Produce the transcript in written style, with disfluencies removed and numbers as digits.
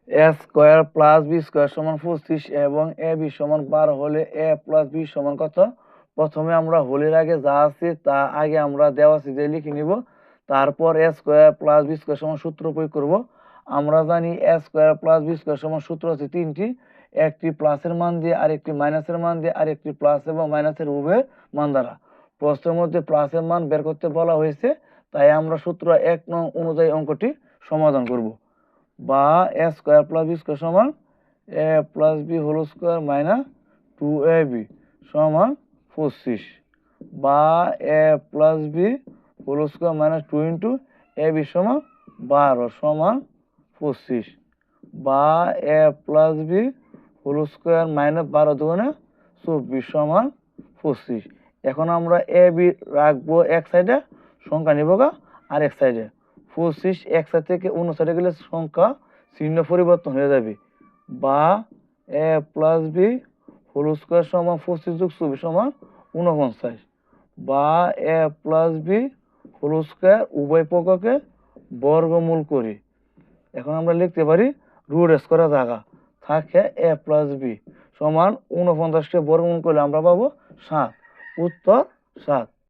এ square plus B square সমান 25 এবং এ B সমান 12 হলে এ প্লাস বি সমান কত? প্রথমে আমরা হোলের আগে যা আছে তা আগে আমরা দেওয়া আছে দিয়ে লিখে নিব, তারপর এ স্কোয়ার প্লাস বি স্কোয়ার সমান সূত্র প্রয়োগ করব। আমরা জানি এ স্কোয়ার প্লাস বি স্কোয়ার সমান সূত্র আছে তিনটি, একটি প্লাসের মান দিয়ে, আরেকটি মাইনাসের মান দিয়ে, আরেকটি প্লাস এবং মাইনাসের উভয় মান দ্বারা। প্রশ্নের মধ্যে প্লাসের মান বের করতে বলা হয়েছে, তাই আমরা সূত্র 1 নং অনুযায়ী অঙ্কটি সমাধান করব। বা A square plus B square সমান A plus B whole square minus 2ab সমান 25, বা A plus B whole square minus 2 into A B সমান 12 সমান 25, বা A plus B whole square minus 12 দুগুণে 24 সমান 25। এখন আমরা এ বি রাখবো এক সাইডে, সংখ্যা নিব গা আর এক সাইডে। 25 এক সাইড থেকে অন্য সাইডে গেলে সংখ্যা চিহ্ন পরিবর্তন হয়ে যাবে। বা A plus B whole square সমান 25 যোগ 24 সমান 49, বা A plus B whole square উভয় পক্ষকে বর্গমূল করি। এখন আমরা লিখতে পারি রুট স্কোয়ারের জায়গা থাকে এ প্লাস বি সমান 49কে বর্গমূল করলে আমরা পাবো 7, উত্তর 7।